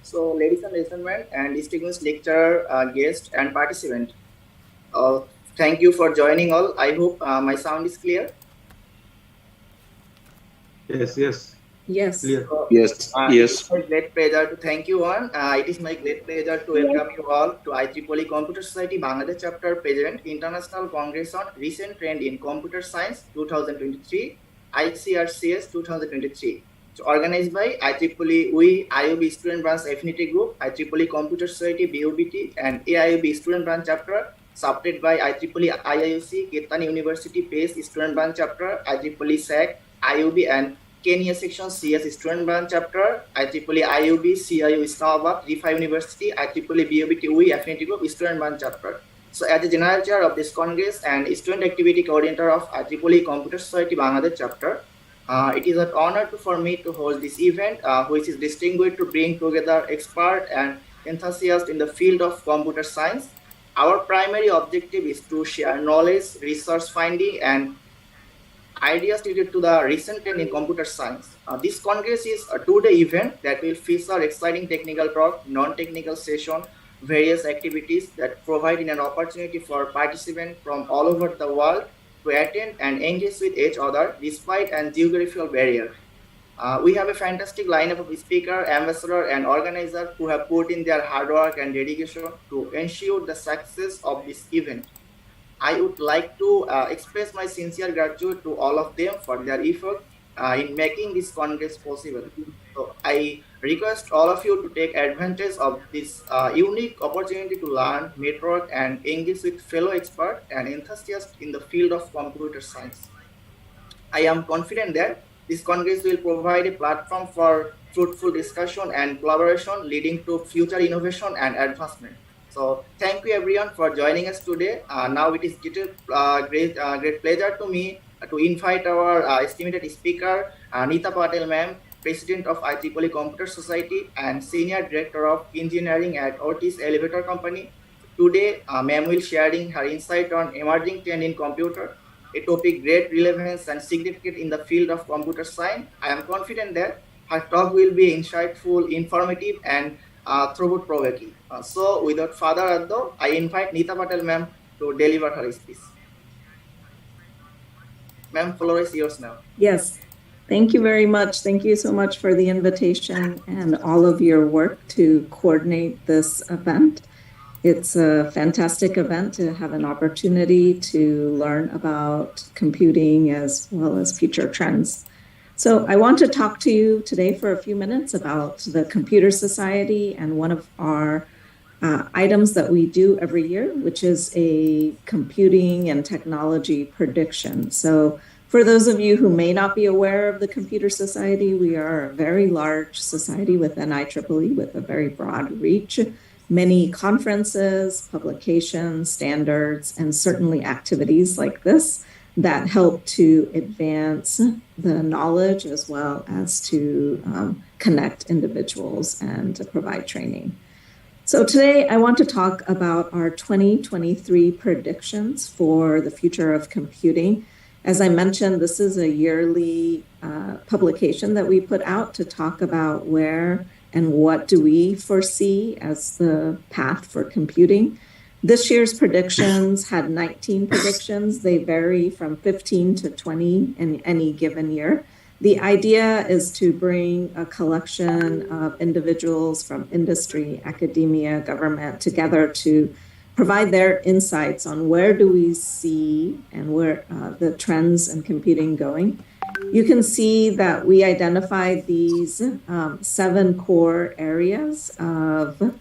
So, ladies and gentlemen, and distinguished lecturer, guest, and participant, thank you for joining all. I hope my sound is clear. Yes. Clear. Yes. It is my great pleasure to thank you all. It is my great pleasure to welcome you all to IEEE Computer Society Bangladesh Chapter Present International Congress on Recent Trend in Computer Science 2023, ICRCS 2023. So organized by IEEE IIUB Student Branch Affinity Group, IEEE Computer Society BUBT, and AIUB Student Branch Chapter, supported by IEEE IIUC, Kenyatta University PACE Student Branch Chapter, IEEE SAC, IUB, and Kenya Section CS Student Branch Chapter, IEEE IUB, CIU Islamabad, Riphah University, IEEE BUBT UI Affinity Group Student Branch Chapter. So as the General Chair of this Congress and Student Activity Coordinator of IEEE Computer Society Bangladesh Chapter, it is an honor for me to host this event, which is distinguished to bring together experts and enthusiasts in the field of computer science. Our primary objective is to share knowledge, research finding, and ideas related to the recent trend in computer science. This Congress is a two-day event that will feature exciting technical talk, non-technical session, various activities that provide an opportunity for participants from all over the world to attend and engage with each other despite a geographical barrier. We have a fantastic lineup of speakers, ambassadors, and organizers who have put in their hard work and dedication to ensure the success of this event. I would like to express my sincere gratitude to all of them for their effort in making this Congress possible. So I request all of you to take advantage of this unique opportunity to learn, network, and engage with fellow experts and enthusiasts in the field of computer science. I am confident that this Congress will provide a platform for fruitful discussion and collaboration leading to future innovation and advancement. So thank you everyone for joining us today. Now it is great pleasure to me to invite our esteemed speaker, Neeta Patel ma'am, President of IEEE Computer Society and Senior Director of Engineering at Otis Elevator Company. Today, ma'am will sharing her insight on emerging trend in computer, a topic great relevance and significant in the field of computer science. I am confident that her talk will be insightful, informative, and thought-provoking. So, without further ado, I invite Neeta Patel ma'am to deliver her speech. Ma'am, floor is yours now. Yes. Thank you very much. Thank you so much for the invitation and all of your work to coordinate this event. It's a fantastic event to have an opportunity to learn about computing as well as future trends. So I want to talk to you today for a few minutes about the Computer Society and one of our items that we do every year, which is a computing and technology prediction. So for those of you who may not be aware of the Computer Society, we are a very large society within IEEE with a very broad reach. Many conferences, publications, standards, and certainly activities like this that help to advance the knowledge as well as to connect individuals and to provide training. So today I want to talk about our 2023 predictions for the future of computing. As I mentioned, this is a yearly publication that we put out to talk about where and what do we foresee as the path for computing. This year's predictions had 19 predictions. They vary from 15 to 20 in any given year. The idea is to bring a collection of individuals from industry, academia, government together to provide their insights on where do we see and where the trends in computing going. You can see that we identified these 7 core areas of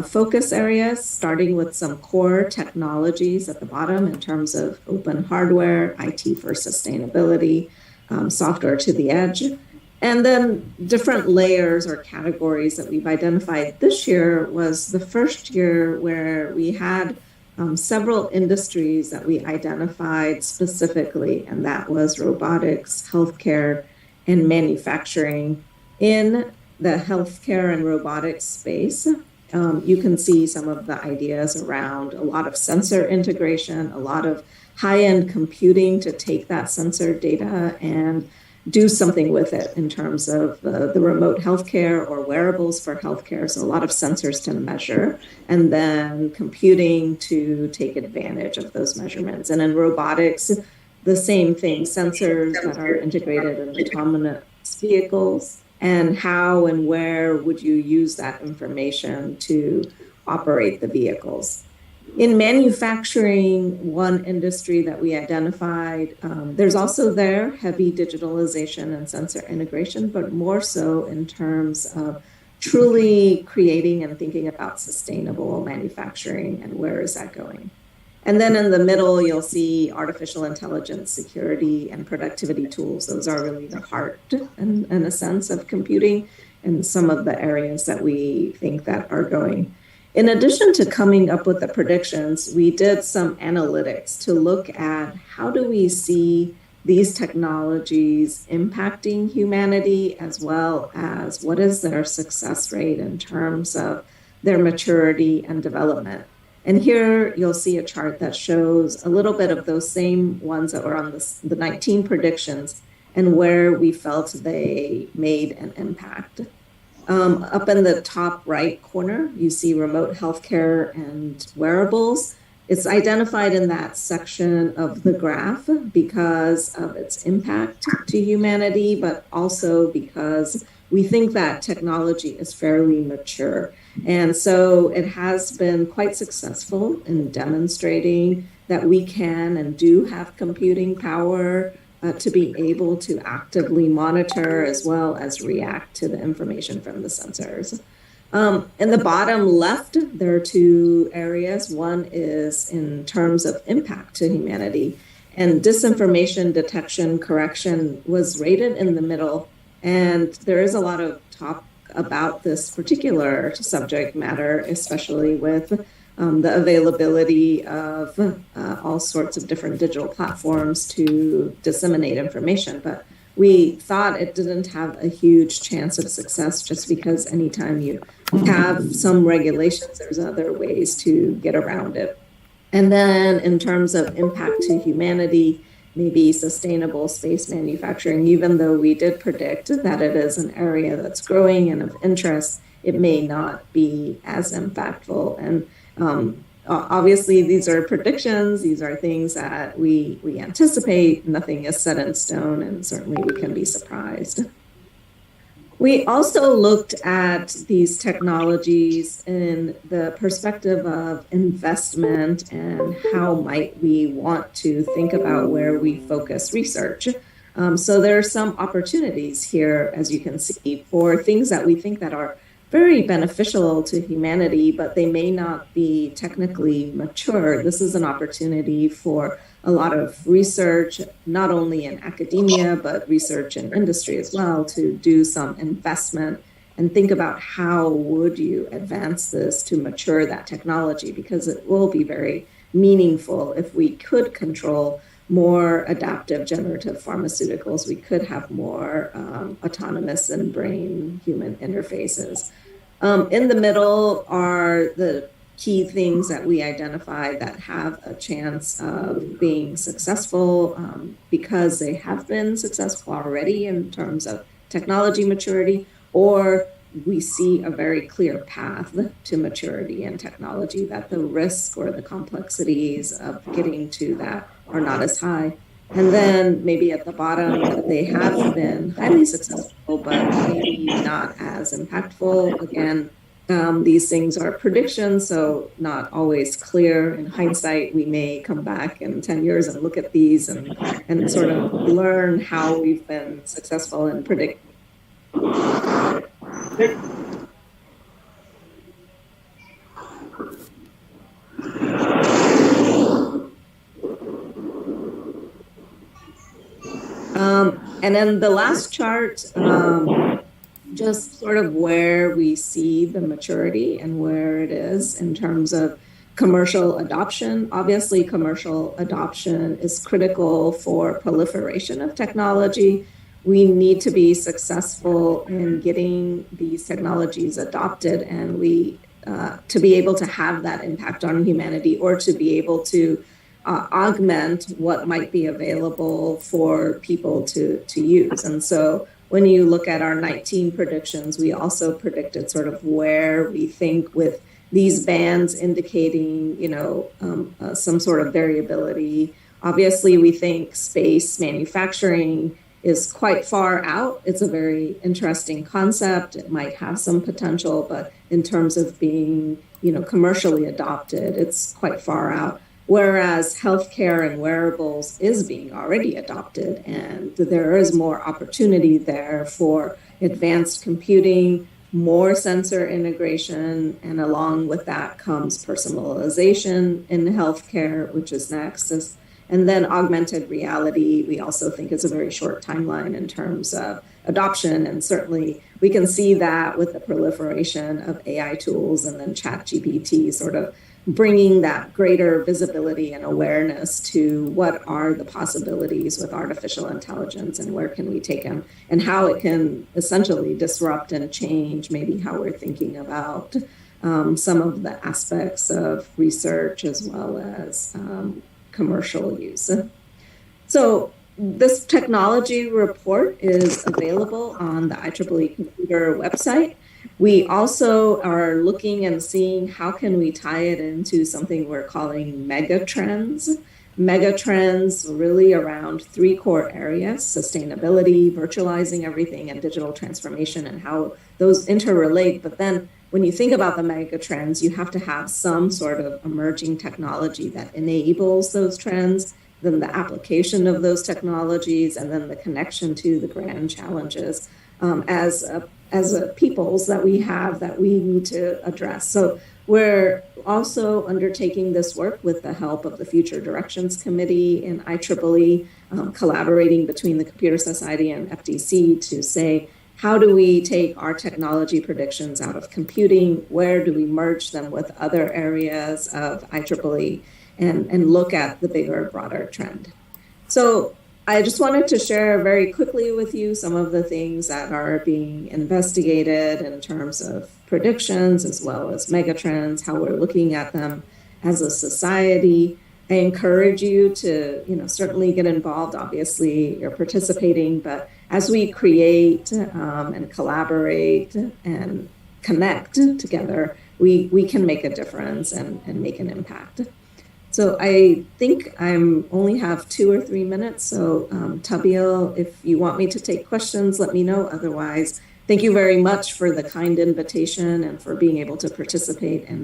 focus areas, starting with some core technologies at the bottom in terms of open hardware, IT for sustainability, software to the edge, and then different layers or categories that we've identified. This year was the first year where we had several industries that we identified specifically, and that was robotics, healthcare, and manufacturing. In the healthcare and robotics space, you can see some of the ideas around a lot of sensor integration, a lot of high-end computing to take that sensor data and do something with it in terms of the remote healthcare or wearables for healthcare. So a lot of sensors to measure, and then computing to take advantage of those measurements. And in robotics, the same thing, sensors that are integrated in autonomous vehicles, and how and where would you use that information to operate the vehicles. In manufacturing, one industry that we identified, there's also there heavy digitalization and sensor integration, but more so in terms of truly creating and thinking about sustainable manufacturing and where is that going. And then in the middle, you'll see artificial intelligence, security, and productivity tools. Those are really the heart, in a sense, of computing and some of the areas that we think that are going. In addition to coming up with the predictions, we did some analytics to look at how do we see these technologies impacting humanity, as well as what is their success rate in terms of their maturity and development. And here you'll see a chart that shows a little bit of those same ones that were on the 19 predictions and where we felt they made an impact. Up in the top right corner, you see remote healthcare and wearables. It's identified in that section of the graph because of its impact to humanity, but also because we think that technology is fairly mature. And so it has been quite successful in demonstrating that we can and do have computing power to be able to actively monitor as well as react to the information from the sensors. In the bottom left, there are two areas. One is in terms of impact to humanity, and disinformation detection correction was rated in the middle. And there is a lot of talk about this particular subject matter, especially with the availability of all sorts of different digital platforms to disseminate information. But we thought it didn't have a huge chance of success just because anytime you have some regulations, there's other ways to get around it. And then in terms of impact to humanity, maybe sustainable space manufacturing, even though we did predict that it is an area that's growing and of interest, it may not be as impactful. And obviously, these are predictions. These are things that we anticipate. Nothing is set in stone, and certainly we can be surprised. We also looked at these technologies in the perspective of investment and how might we want to think about where we focus research. So there are some opportunities here, as you can see, for things that we think that are very beneficial to humanity, but they may not be technically mature. This is an opportunity for a lot of research, not only in academia, but research in industry as well, to do some investment and think about how would you advance this to mature that technology, because it will be very meaningful if we could control more adaptive generative pharmaceuticals. We could have more autonomous and brain-human interfaces. In the middle are the key things that we identify that have a chance of being successful because they have been successful already in terms of technology maturity, or we see a very clear path to maturity and technology, that the risk or the complexities of getting to that are not as high. And then maybe at the bottom, they have been highly successful, but maybe not as impactful. Again, these things are predictions, so not always clear. In hindsight, we may come back in 10 years and look at these and sort of learn how we've been successful in predicting. And then the last chart, just sort of where we see the maturity and where it is in terms of commercial adoption. Obviously, commercial adoption is critical for proliferation of technology. We need to be successful in getting these technologies adopted, and to be able to have that impact on humanity, or to be able to augment what might be available for people to use. And so when you look at our 19 predictions, we also predicted sort of where we think with these bands indicating, some sort of variability. Obviously, we think space manufacturing is quite far out. It's a very interesting concept. It might have some potential, but in terms of being, commercially adopted, it's quite far out. Whereas healthcare and wearables is being already adopted, and there is more opportunity there for advanced computing, more sensor integration, and along with that comes personalization in healthcare, which is next. And then augmented reality, we also think is a very short timeline in terms of adoption. And certainly we can see that with the proliferation of AI tools and then ChatGPT sort of bringing that greater visibility and awareness to what are the possibilities with artificial intelligence and where can we take them and how it can essentially disrupt and change maybe how we're thinking about some of the aspects of research as well as commercial use. So this technology report is available on the IEEE computer website. We also are looking and seeing how can we tie it into something we're calling megatrends. Megatrends really around 3 core areas: sustainability, virtualizing everything, and digital transformation, and how those interrelate. But then when you think about the megatrends, you have to have some sort of emerging technology that enables those trends, then the application of those technologies, and then the connection to the grand challenges as a peoples that we have that we need to address. So we're also undertaking this work with the help of the Future Directions Committee in IEEE, collaborating between the Computer Society and FDC to say, how do we take our technology predictions out of computing? Where do we merge them with other areas of IEEE and look at the bigger, broader trend? So I just wanted to share very quickly with you some of the things that are being investigated in terms of predictions as well as megatrends, how we're looking at them as a society. I encourage you to, certainly get involved. Obviously, you're participating, but as we create and collaborate and connect together, we can make a difference and make an impact. So I think I only have 2 or 3 minutes. So Tabil, if you want me to take questions, let me know. Otherwise, thank you very much for the kind invitation and for being able to participate in